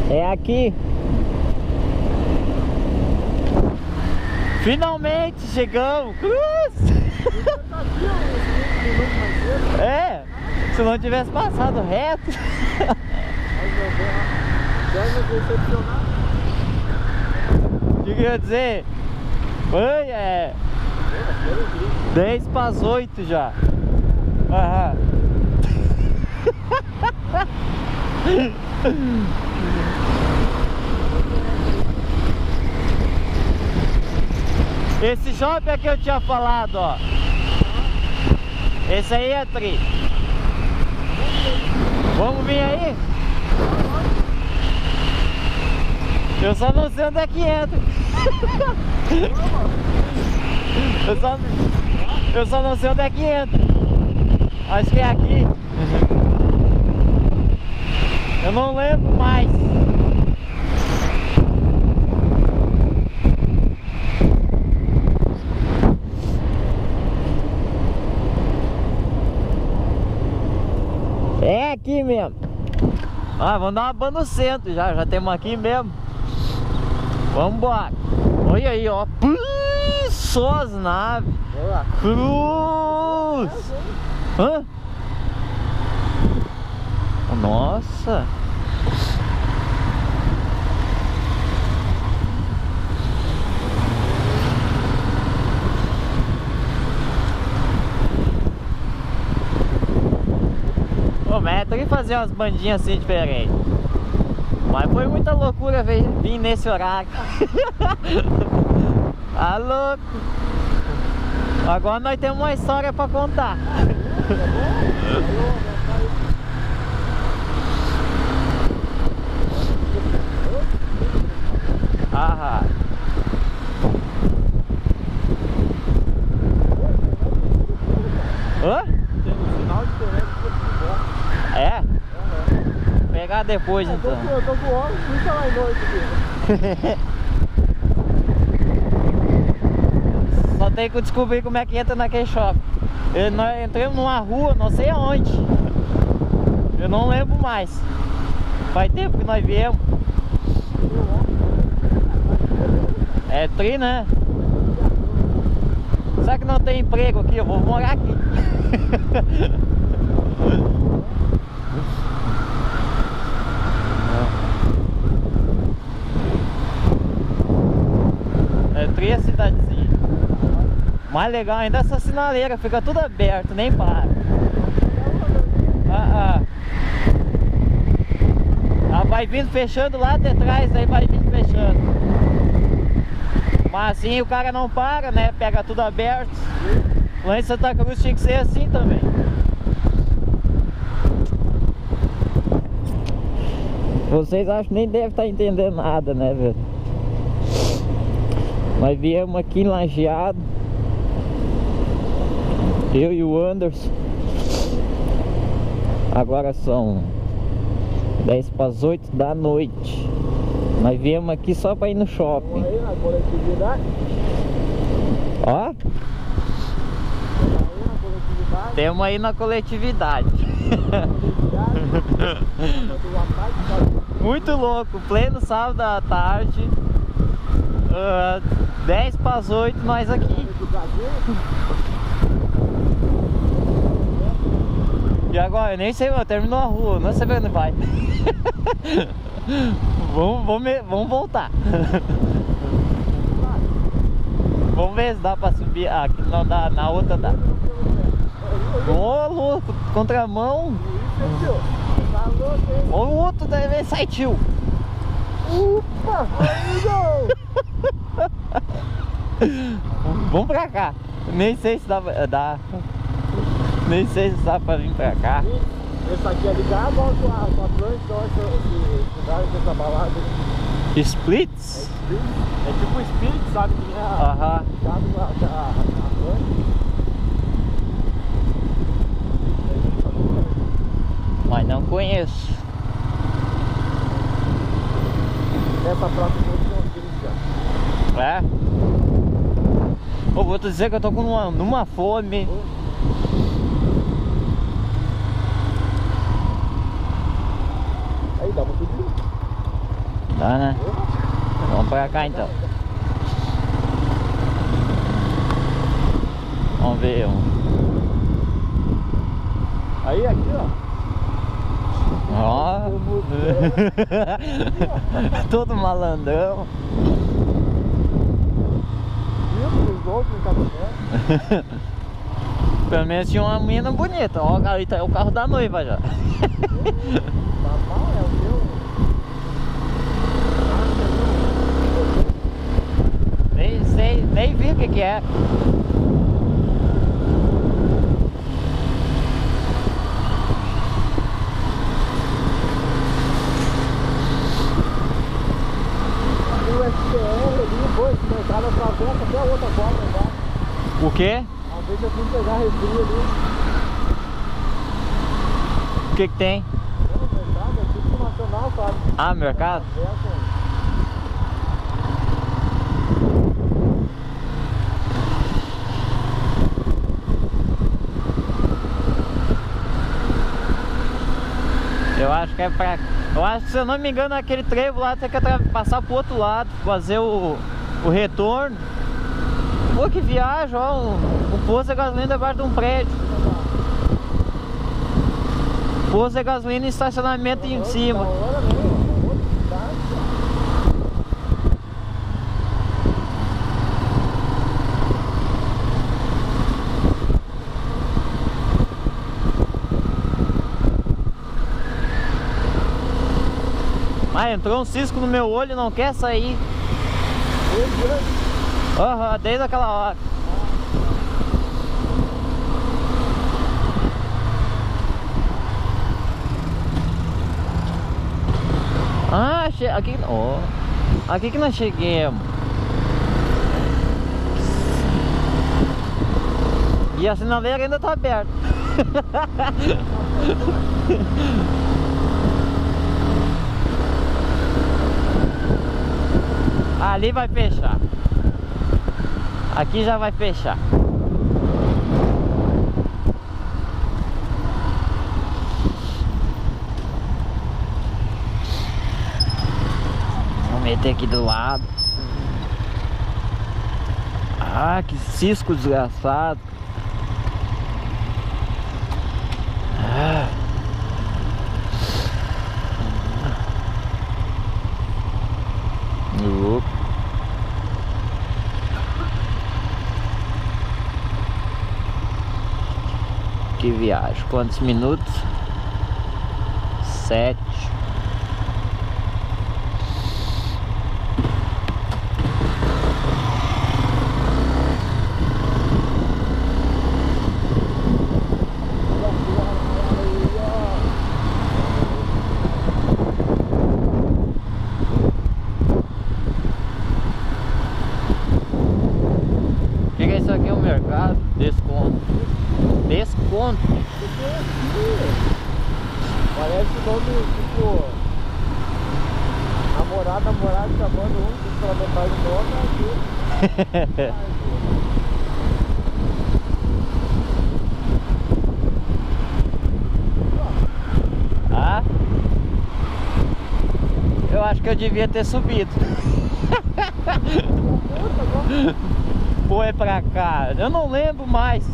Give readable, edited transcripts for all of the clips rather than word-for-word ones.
É aqui. Finalmente chegamos. Cruz! É, se não tivesse passado reto. O que quer dizer? Foi, 10 para as 8 já. Aham. Esse shopping aqui eu tinha falado, ó. Esse aí é tri. Vamos vir aí? Eu só não sei onde é que entra. Eu só não sei onde é que entra. Acho que é aqui. Eu não lembro mais. É aqui mesmo. Ah, vamos dar uma banda no centro já temos aqui mesmo. Vamos embora. Olha aí, ó. Só as naves. Cruz. Hã? Nossa. Ô, mas tem que fazer umas bandinhas assim diferentes. Mas foi muita loucura vir nesse horário. Tá louco. Agora nós temos uma história pra contar. Ah. Hã? Tem um sinal diferente do futebol. É? Vou pegar depois então. Eu tô com óleo, fica lá em noite aqui. Só tem que descobrir como é que entra naquele shopping. Nós entramos numa rua, não sei aonde. Eu não lembro mais. Faz tempo que nós viemos. É tri, né? Será que não tem emprego aqui? Eu vou morar aqui. É tri a cidadezinha. Mais legal ainda essa sinaleira, fica tudo aberto, nem para. Ela vai vindo fechando lá de trás, aí vai vindo fechando. Mas assim o cara não para, né? Pega tudo aberto. Lá em Santa Cruz tinha que ser assim também. Vocês acham que nem devem estar entendendo nada, né, velho? Nós viemos aqui em Lajeado. Eu e o Anderson. Agora são 10 para as 8 da noite. Nós viemos aqui só para ir no shopping. Aí na coletividade. Ó. Temos aí na coletividade. Muito louco. Pleno sábado à tarde. 10 para as 8 nós aqui. E agora, eu nem sei, mano, terminou a rua, não sei onde vai. Vamos voltar. Vamos ver se dá pra subir. Ah, aqui não dá, na outra dá. Ô, louco, contramão. Ô, o outro deve sair tio. Upa, Vamos pra cá. Nem sei se dá. Nem sei se dá pra vir pra cá. Esse aqui é ligado ao Atlântico, esse lugar que essa balada. Splits? É tipo um espírito, sabe? Que é ligado a Atlântico. Mas não conheço. Essa próxima eu É? Eu vou te dizer que eu tô com numa fome. Aí dá pra subir. Tá, né? Vamos pra cá então. Vamos ver um. Aí, aqui, ó. Ó. Todo malandrão. Os outros no caminhão. Pelo menos tinha uma menina bonita. Ó, ali tá o carro da noiva já. Normal é o meu. Nem sei, nem vi o que é. O STR ali, pô, esse mercado atravessa até a outra porta já. O quê? Às vezes eu fui pegar refri ali. O que tem? No mercado, é tipo nacional, sabe? Ah, mercado? Eu acho que é pra... Eu acho que, se eu não me engano, aquele trevo lá tem que passar pro outro lado, fazer o retorno. Pô, que viagem, ó, o posto de gasolina debaixo de um prédio. Posto de gasolina e estacionamento em cima. Ah, entrou um cisco no meu olho e não quer sair. Aham, desde aquela hora. Ah, aqui, ó, aqui que nós chegamos. E a sinaleira ainda tá aberta. Ali vai fechar. Aqui já vai fechar. Vamos meter aqui do lado. Ah, que cisco desgraçado. Ah. Opa. Que viagem, quantos minutos? 7. O que é isso aqui? É um mercado? Desconto. Desconto. Parece o nome, tipo, namorado chamando um pela metade do nome, aqui. Ah? Eu acho que eu devia ter subido. Foi pra cá, eu não lembro mais.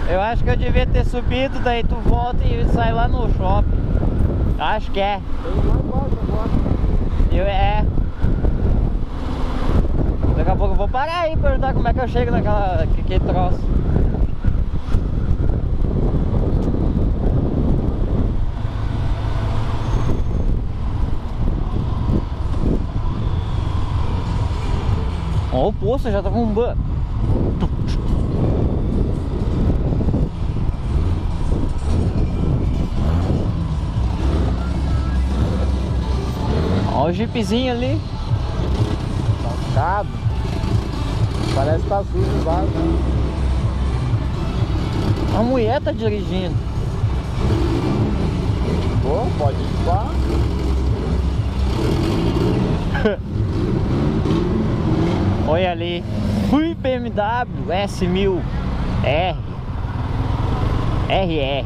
Eu acho que eu devia ter subido, daí tu volta e sai lá no shopping. Acho que é. Daqui a pouco eu vou parar aí pra perguntar como é que eu chego naquele troço. Ó, o poço já tá bombando. Olha o jeepzinho ali. Tocado. Parece que tá sujo embaixo, né? A mulher tá dirigindo. Pô, pode ir lá. Olha ali. Fui BMW S1000 R. RE. É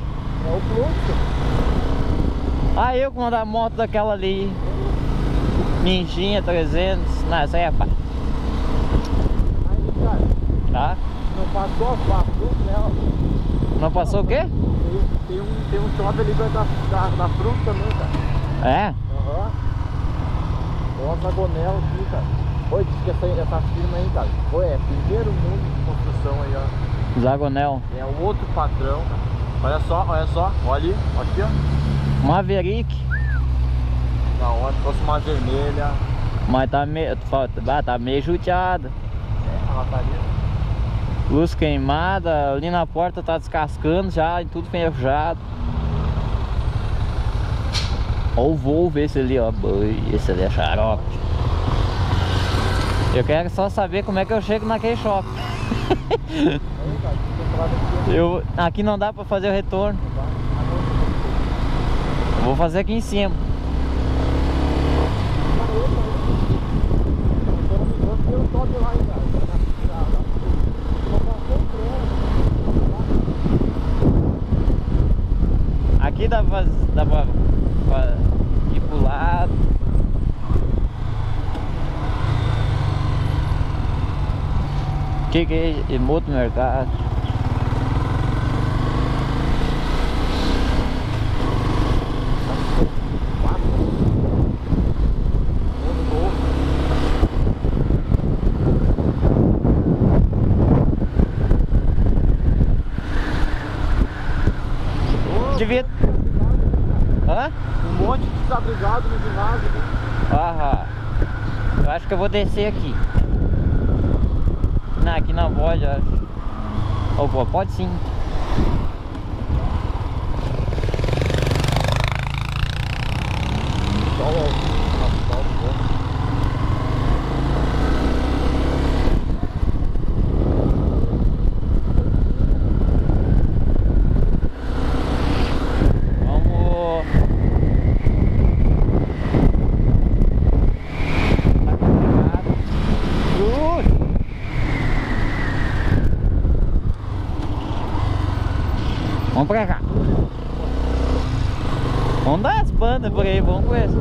o fluxo. Ah, eu com a moto daquela ali. Ninjinha 300. Não, essa aí é fácil. Aí, cara, Tá? não passou a fruta nela. Não passou o quê? Tem um shopping ali da fruta também, cara. É? Aham. Tem uma zagonela aqui, cara. Oi, diz que essa firma aí, cara. Oi, é primeiro mundo de construção aí, ó. Zagonel. É outro padrão, cara. Olha só, olha ali, aqui, ó. Maverick. Não, se fosse uma vermelha. Mas tá meio. Tá meio juteada. É, ela tá ali. Luz queimada, ali na porta tá descascando já, e tudo enferrujado. Ó o Volvo esse ali, ó. Esse ali é xarope. Eu quero só saber como é que eu chego naquele shopping. Aí, cara, Aqui não dá pra fazer o retorno. Eu vou fazer aqui em cima. Aqui dá pra ir pro lado. Que é moto mercado? Devia... Hã? Um monte de desabrigado no ginásio. Ah, eu acho que eu vou descer aqui. Não, aqui não pode, eu acho. Ou pode sim. Vamos pra cá. Vamos dar as bandas por aí, vamos com essa.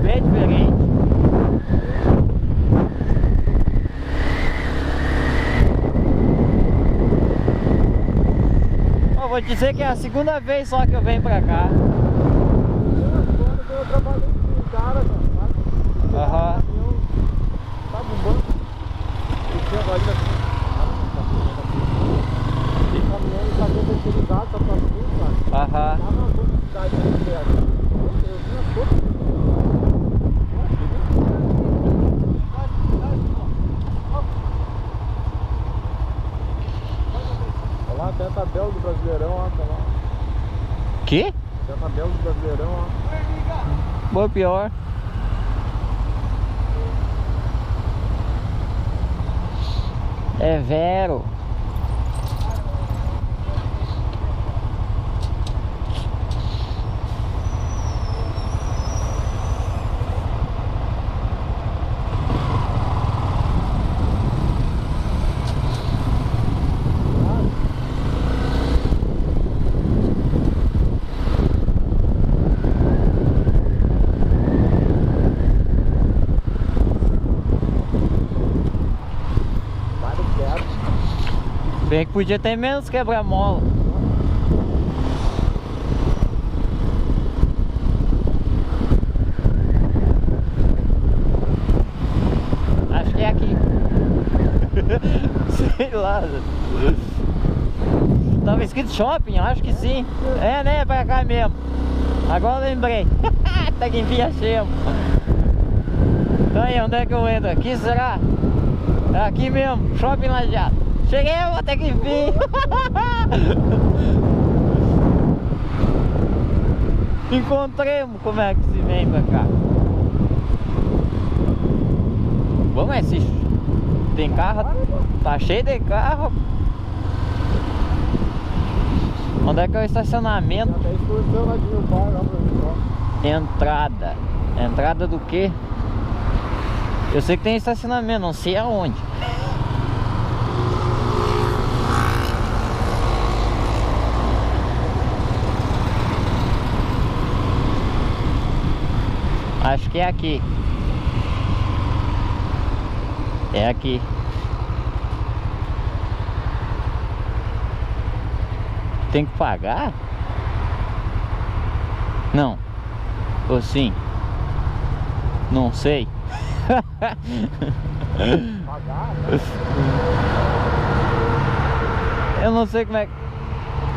Bem diferente. Eu vou dizer que é a segunda vez só que eu venho pra cá. Eu trabalhei com um cara, cara. Aham. Tá bombando. Tem caminhão e caminhão terceirizado, só pra sul, cara. Aham. Lá na cidade de perto. Eu vinha todo. Olha lá, tem a tabela do Brasileirão, ó. Tá lá. Que? Tem a tabela do Brasileirão, ó. Boa, pior. É Vero. Bem que podia ter menos quebra-mola. Acho que é aqui. Sei lá. Tava escrito shopping, acho que sim. É, né? É pra cá mesmo. Agora eu lembrei. Até que enfim achemos. Então aí, onde é que eu entro? Aqui será? É aqui mesmo, shopping Lajeado. Cheguei até que enfim. Encontremos como é que se vem pra cá. Bom, mas se tem carro, tá cheio de carro. Onde é que é o estacionamento? Até excursão lá de Rio Bar, lá pra Rio. Entrada. Entrada do quê? Eu sei que tem estacionamento, não sei aonde. Acho que é aqui. É aqui. Tem que pagar? Não. Ou sim? Não sei. Pagar, né? Eu não sei como é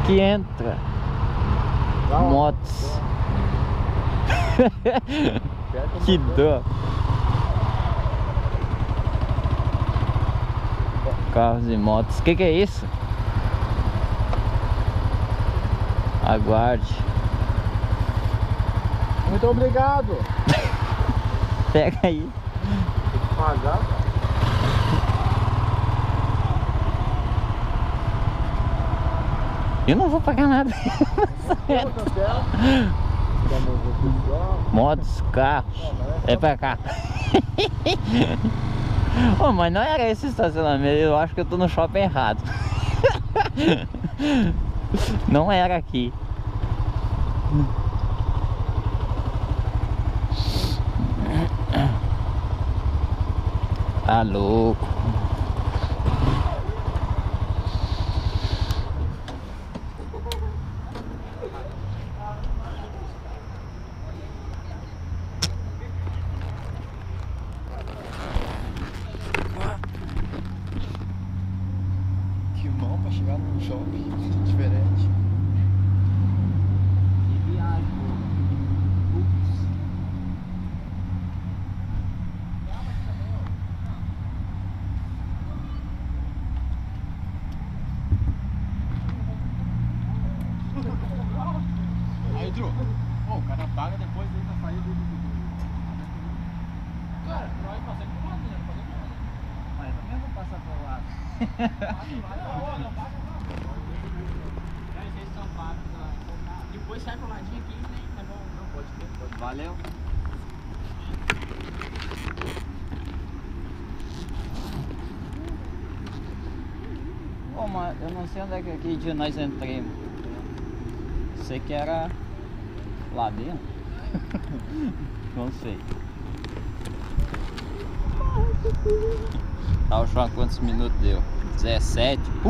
que entra. Motos. Que dó. Carros e motos. O que é isso? Aguarde. Muito obrigado. Pega aí. Tem que pagar, cara. Eu não vou pagar nada. Motos, carros. É pra cá. Oh, mas não era esse estacionamento. Eu acho que eu tô no shopping errado. Não era aqui. Tá louco. Que mão pra chegar num shopping diferente. Que viagem, pô. Ups. Aí, Drew, o cara paga depois dele na saída do... Cara, nós passamos por lado, né? Não fazemos nada. Mas eu também vou passar pro lado. Depois sai pro ladinho aqui, né? Não pode ter. Valeu. Ô, mas eu não sei onde é que aquele dia nós entramos. Sei que era lá dentro. Não sei. Tá, o João, quantos minutos deu? 17.